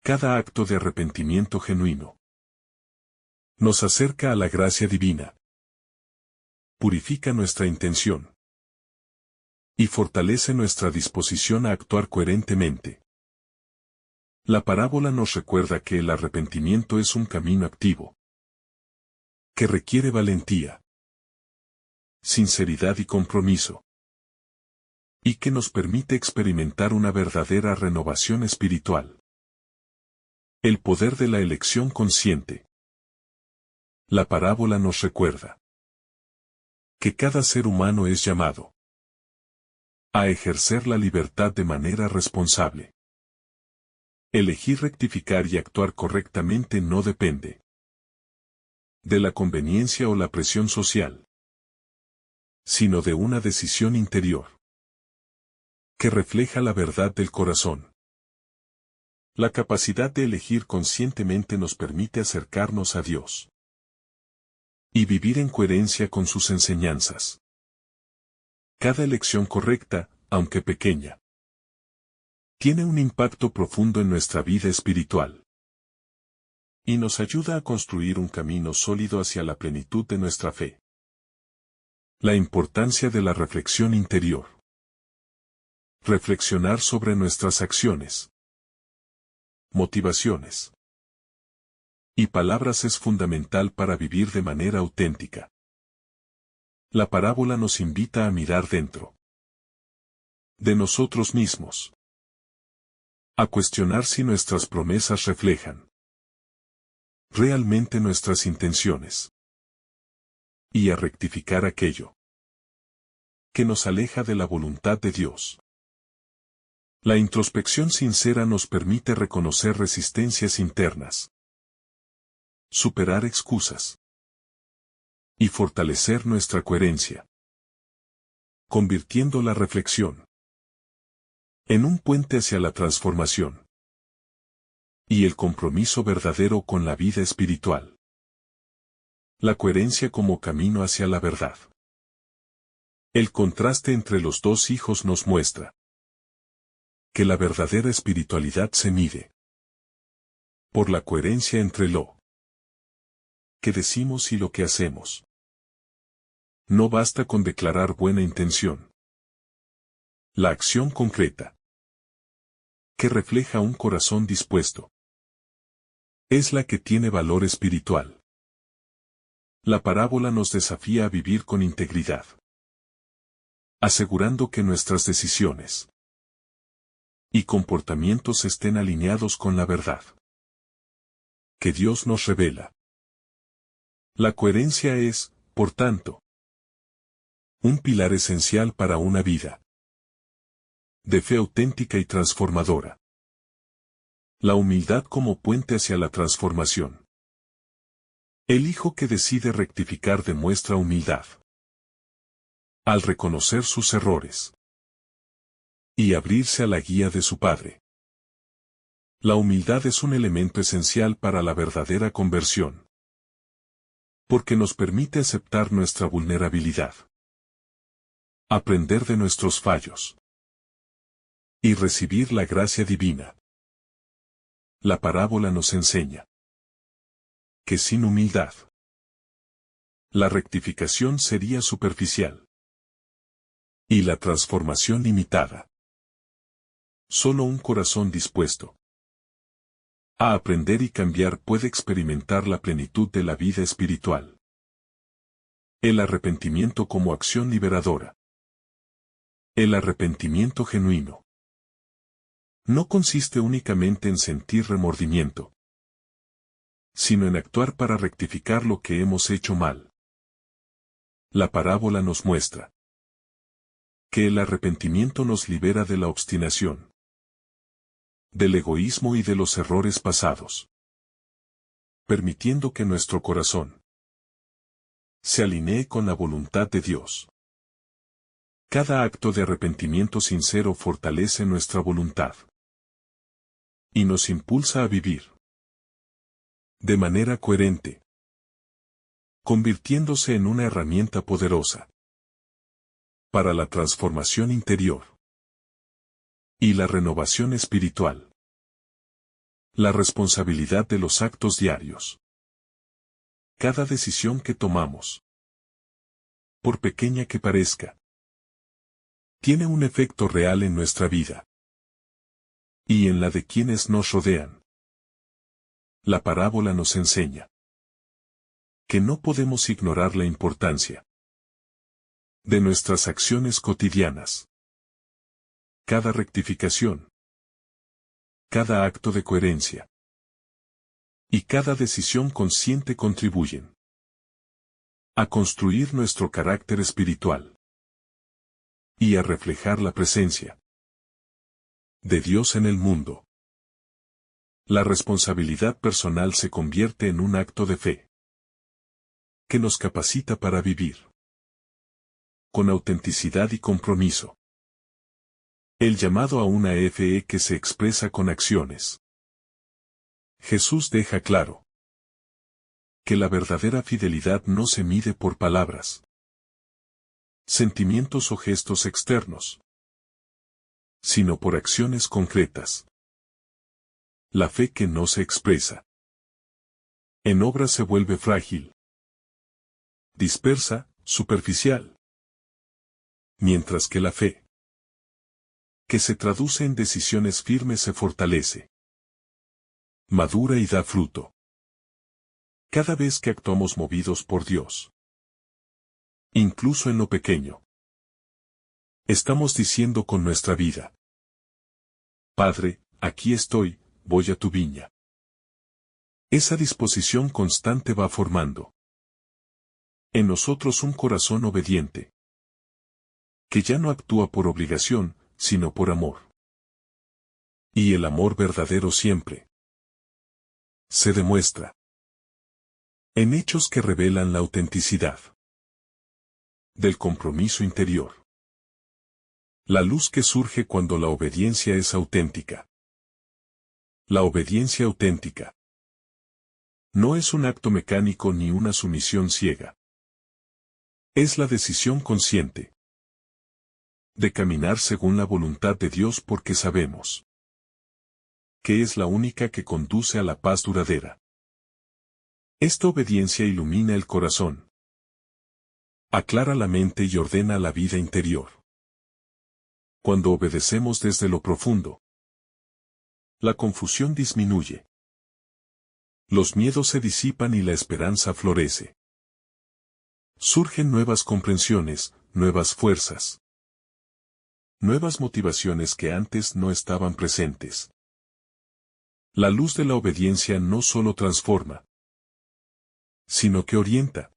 Cada acto de arrepentimiento genuino nos acerca a la gracia divina, purifica nuestra intención y fortalece nuestra disposición a actuar coherentemente. La parábola nos recuerda que el arrepentimiento es un camino activo, que requiere valentía, sinceridad y compromiso, y que nos permite experimentar una verdadera renovación espiritual. El poder de la elección consciente. La parábola nos recuerda que cada ser humano es llamado a ejercer la libertad de manera responsable. Elegir rectificar y actuar correctamente no depende de la conveniencia o la presión social, sino de una decisión interior que refleja la verdad del corazón. La capacidad de elegir conscientemente nos permite acercarnos a Dios y vivir en coherencia con sus enseñanzas. Cada elección correcta, aunque pequeña, tiene un impacto profundo en nuestra vida espiritual y nos ayuda a construir un camino sólido hacia la plenitud de nuestra fe. La importancia de la reflexión interior. Reflexionar sobre nuestras acciones, motivaciones y palabras es fundamental para vivir de manera auténtica. La parábola nos invita a mirar dentro de nosotros mismos, a cuestionar si nuestras promesas reflejan realmente nuestras intenciones y a rectificar aquello que nos aleja de la voluntad de Dios. La introspección sincera nos permite reconocer resistencias internas, superar excusas y fortalecer nuestra coherencia, convirtiendo la reflexión en un puente hacia la transformación y el compromiso verdadero con la vida espiritual. La coherencia como camino hacia la verdad. El contraste entre los dos hijos nos muestra que la verdadera espiritualidad se mide por la coherencia entre lo que decimos y lo que hacemos. No basta con declarar buena intención. La acción concreta, que refleja un corazón dispuesto, es la que tiene valor espiritual. La parábola nos desafía a vivir con integridad, asegurando que nuestras decisiones y comportamientos estén alineados con la verdad que Dios nos revela. La coherencia es, por tanto, un pilar esencial para una vida de fe auténtica y transformadora. La humildad como puente hacia la transformación. El hijo que decide rectificar demuestra humildad al reconocer sus errores y abrirse a la guía de su padre. La humildad es un elemento esencial para la verdadera conversión, porque nos permite aceptar nuestra vulnerabilidad, aprender de nuestros fallos y recibir la gracia divina. La parábola nos enseña que sin humildad, la rectificación sería superficial y la transformación limitada. Solo un corazón dispuesto a aprender y cambiar puede experimentar la plenitud de la vida espiritual. El arrepentimiento como acción liberadora. El arrepentimiento genuino no consiste únicamente en sentir remordimiento, sino en actuar para rectificar lo que hemos hecho mal. La parábola nos muestra Que el arrepentimiento nos libera de la obstinación, del egoísmo y de los errores pasados, permitiendo que nuestro corazón se alinee con la voluntad de Dios. Cada acto de arrepentimiento sincero fortalece nuestra voluntad y nos impulsa a vivir de manera coherente, convirtiéndose en una herramienta poderosa para la transformación interior y la renovación espiritual. La responsabilidad de los actos diarios. Cada decisión que tomamos, por pequeña que parezca, tiene un efecto real en nuestra vida y en la de quienes nos rodean. La parábola nos enseña que no podemos ignorar la importancia de nuestras acciones cotidianas. Cada rectificación, cada acto de coherencia y cada decisión consciente contribuyen a construir nuestro carácter espiritual y a reflejar la presencia de Dios en el mundo. La responsabilidad personal se convierte en un acto de fe que nos capacita para vivir con autenticidad y compromiso. El llamado a una fe que se expresa con acciones. Jesús deja claro que la verdadera fidelidad no se mide por palabras, sentimientos o gestos externos, sino por acciones concretas. La fe que no se expresa en obras se vuelve frágil, dispersa, superficial, mientras que la fe que se traduce en decisiones firmes se fortalece, madura y da fruto. Cada vez que actuamos movidos por Dios, incluso en lo pequeño, estamos diciendo con nuestra vida: Padre, aquí estoy, voy a tu viña. Esa disposición constante va formando en nosotros un corazón obediente, que ya no actúa por obligación, sino por amor. Y el amor verdadero siempre se demuestra en hechos que revelan la autenticidad del compromiso interior. La luz que surge cuando la obediencia es auténtica. La obediencia auténtica no es un acto mecánico ni una sumisión ciega. Es la decisión consciente de caminar según la voluntad de Dios porque sabemos que es la única que conduce a la paz duradera. Esta obediencia ilumina el corazón, aclara la mente y ordena la vida interior. Cuando obedecemos desde lo profundo, la confusión disminuye, los miedos se disipan y la esperanza florece. Surgen nuevas comprensiones, nuevas fuerzas, nuevas motivaciones que antes no estaban presentes. La luz de la obediencia no solo transforma, sino que orienta,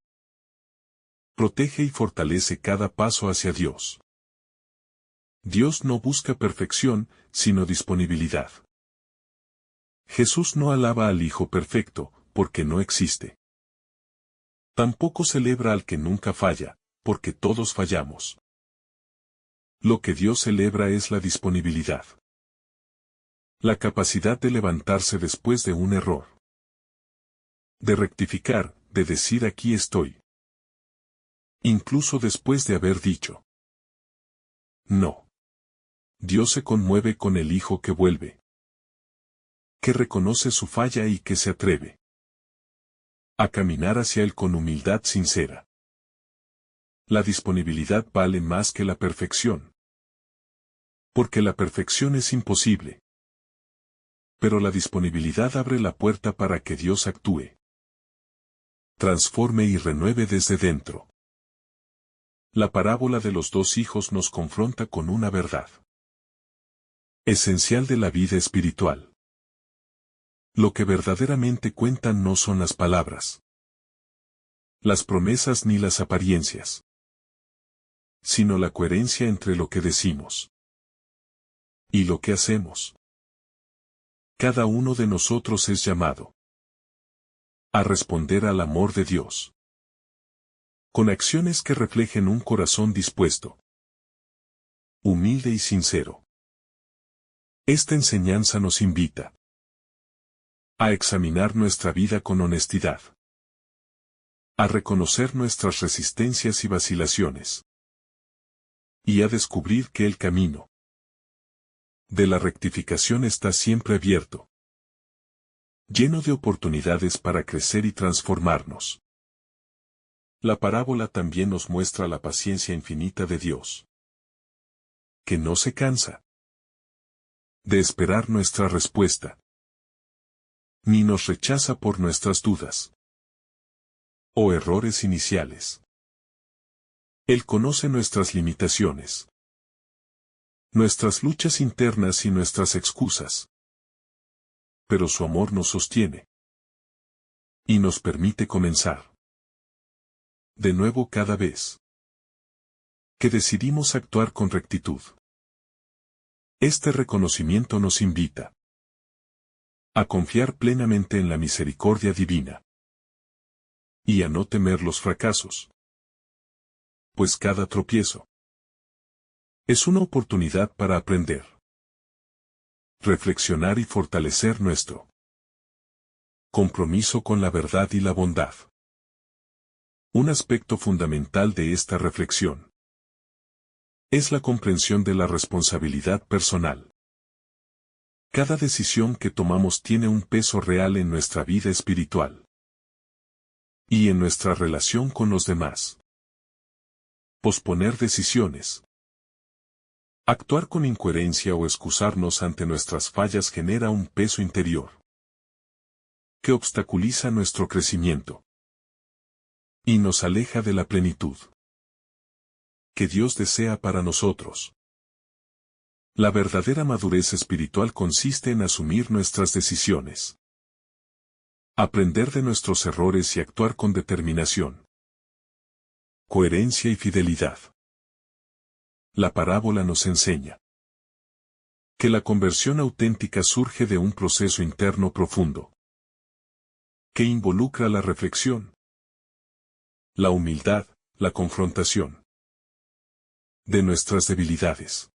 protege y fortalece cada paso hacia Dios. Dios no busca perfección, sino disponibilidad. Jesús no alaba al Hijo perfecto, porque no existe. Tampoco celebra al que nunca falla, porque todos fallamos. Lo que Dios celebra es la disponibilidad. La capacidad de levantarse después de un error. De rectificar, de decir aquí estoy. Incluso después de haber dicho no. Dios se conmueve con el Hijo que vuelve, que reconoce su falla y que se atreve a caminar hacia Él con humildad sincera. La disponibilidad vale más que la perfección, porque la perfección es imposible. Pero la disponibilidad abre la puerta para que Dios actúe, transforme y renueve desde dentro. La parábola de los dos hijos nos confronta con una verdad esencial de la vida espiritual. Lo que verdaderamente cuentan no son las palabras, las promesas ni las apariencias, sino la coherencia entre lo que decimos y lo que hacemos. Cada uno de nosotros es llamado a responder al amor de Dios con acciones que reflejen un corazón dispuesto, humilde y sincero. Esta enseñanza nos invita a examinar nuestra vida con honestidad, a reconocer nuestras resistencias y vacilaciones, y a descubrir que el camino de la rectificación está siempre abierto, lleno de oportunidades para crecer y transformarnos. La parábola también nos muestra la paciencia infinita de Dios, que no se cansa de esperar nuestra respuesta, ni nos rechaza por nuestras dudas o errores iniciales. Él conoce nuestras limitaciones, nuestras luchas internas y nuestras excusas. Pero su amor nos sostiene y nos permite comenzar de nuevo cada vez que decidimos actuar con rectitud. Este reconocimiento nos invita a confiar plenamente en la misericordia divina y a no temer los fracasos, pues cada tropiezo es una oportunidad para aprender, reflexionar y fortalecer nuestro compromiso con la verdad y la bondad. Un aspecto fundamental de esta reflexión es la comprensión de la responsabilidad personal. Cada decisión que tomamos tiene un peso real en nuestra vida espiritual y en nuestra relación con los demás. Posponer decisiones, actuar con incoherencia o excusarnos ante nuestras fallas genera un peso interior que obstaculiza nuestro crecimiento y nos aleja de la plenitud que Dios desea para nosotros. La verdadera madurez espiritual consiste en asumir nuestras decisiones, aprender de nuestros errores y actuar con determinación, coherencia y fidelidad. La parábola nos enseña que la conversión auténtica surge de un proceso interno profundo, que involucra la reflexión, la humildad, la confrontación de nuestras debilidades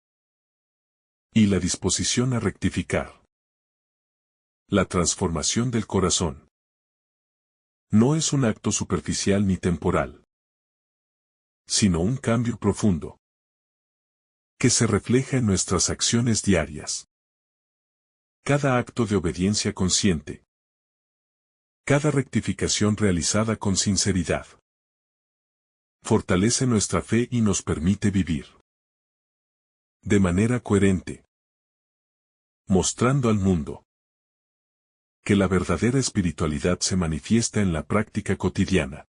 y la disposición a rectificar. La transformación del corazón no es un acto superficial ni temporal, sino un cambio profundo que se refleja en nuestras acciones diarias. Cada acto de obediencia consciente, cada rectificación realizada con sinceridad, fortalece nuestra fe y nos permite vivir de manera coherente, mostrando al mundo que la verdadera espiritualidad se manifiesta en la práctica cotidiana.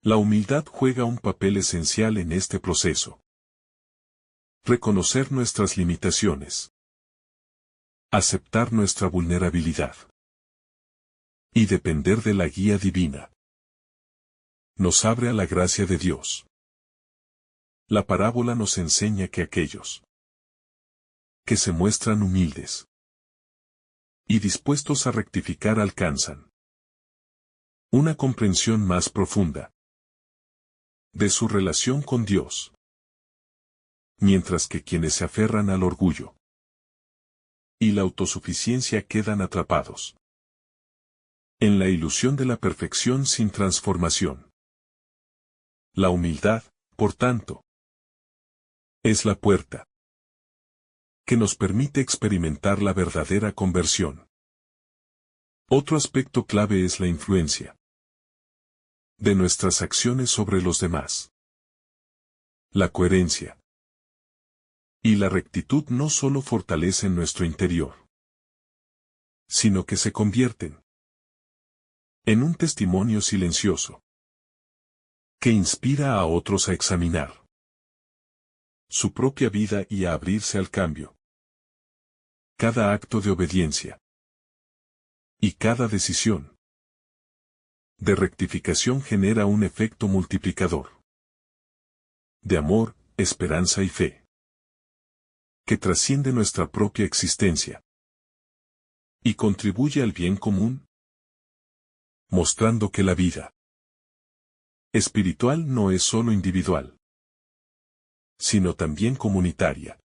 La humildad juega un papel esencial en este proceso. Reconocer nuestras limitaciones, aceptar nuestra vulnerabilidad y depender de la guía divina nos abre a la gracia de Dios. La parábola nos enseña que aquellos que se muestran humildes y dispuestos a rectificar alcanzan una comprensión más profunda de su relación con Dios, mientras que quienes se aferran al orgullo y la autosuficiencia quedan atrapados en la ilusión de la perfección sin transformación. La humildad, por tanto, es la puerta que nos permite experimentar la verdadera conversión. Otro aspecto clave es la influencia de nuestras acciones sobre los demás. La coherencia y la rectitud no solo fortalecen nuestro interior, sino que se convierten en un testimonio silencioso que inspira a otros a examinar su propia vida y a abrirse al cambio. Cada acto de obediencia y cada decisión de rectificación genera un efecto multiplicador. de amor, esperanza y fe, que trasciende nuestra propia existencia y contribuye al bien común, mostrando que la vida espiritual no es solo individual, sino también comunitaria.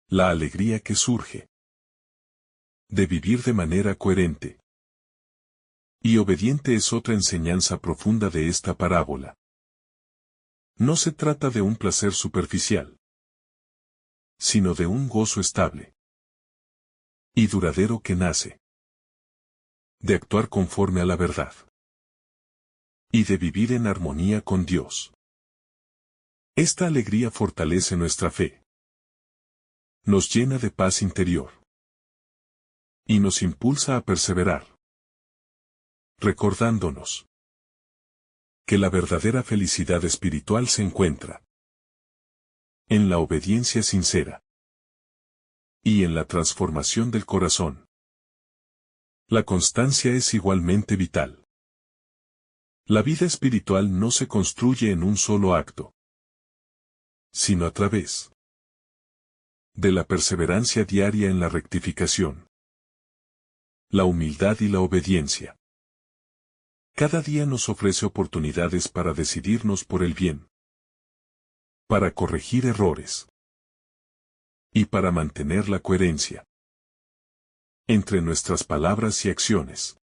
La alegría que surge de vivir de manera coherente y obediente es otra enseñanza profunda de esta parábola. No se trata de un placer superficial, sino de un gozo estable y duradero que nace de actuar conforme a la verdad y de vivir en armonía con Dios. Esta alegría fortalece nuestra fe, nos llena de paz interior y nos impulsa a perseverar, recordándonos que la verdadera felicidad espiritual se encuentra en la obediencia sincera y en la transformación del corazón. La constancia es igualmente vital. La vida espiritual no se construye en un solo acto, sino a través de la perseverancia diaria en la rectificación, la humildad y la obediencia. Cada día nos ofrece oportunidades para decidirnos por el bien, para corregir errores y para mantener la coherencia entre nuestras palabras y acciones.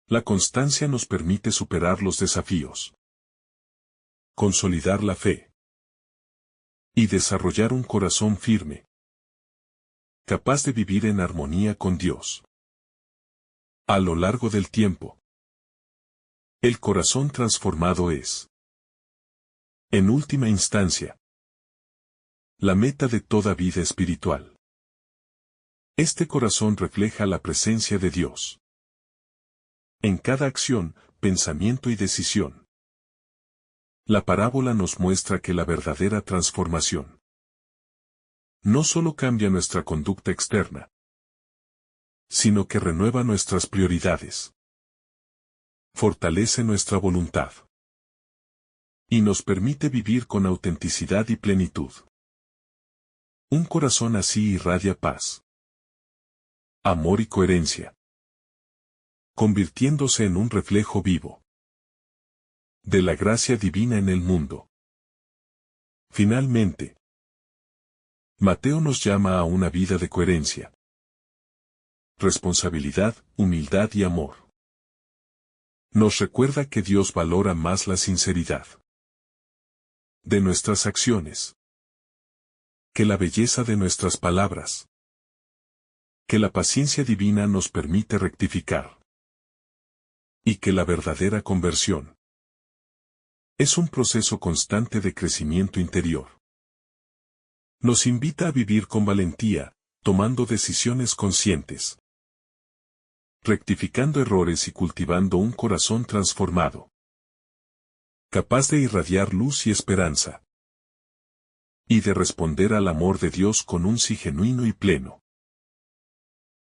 La constancia nos permite superar los desafíos, consolidar la fe y desarrollar un corazón firme, capaz de vivir en armonía con Dios. A lo largo del tiempo, el corazón transformado es, en última instancia, la meta de toda vida espiritual. Este corazón refleja la presencia de Dios en cada acción, pensamiento y decisión. La parábola nos muestra que la verdadera transformación no solo cambia nuestra conducta externa, sino que renueva nuestras prioridades, fortalece nuestra voluntad y nos permite vivir con autenticidad y plenitud. Un corazón así irradia paz, amor y coherencia, convirtiéndose en un reflejo vivo de la gracia divina en el mundo. Finalmente, Mateo nos llama a una vida de coherencia, responsabilidad, humildad y amor. Nos recuerda que Dios valora más la sinceridad de nuestras acciones que la belleza de nuestras palabras, que la paciencia divina nos permite rectificar y que la verdadera conversión es un proceso constante de crecimiento interior. Nos invita a vivir con valentía, tomando decisiones conscientes, rectificando errores y cultivando un corazón transformado, capaz de irradiar luz y esperanza, y de responder al amor de Dios con un sí genuino y pleno.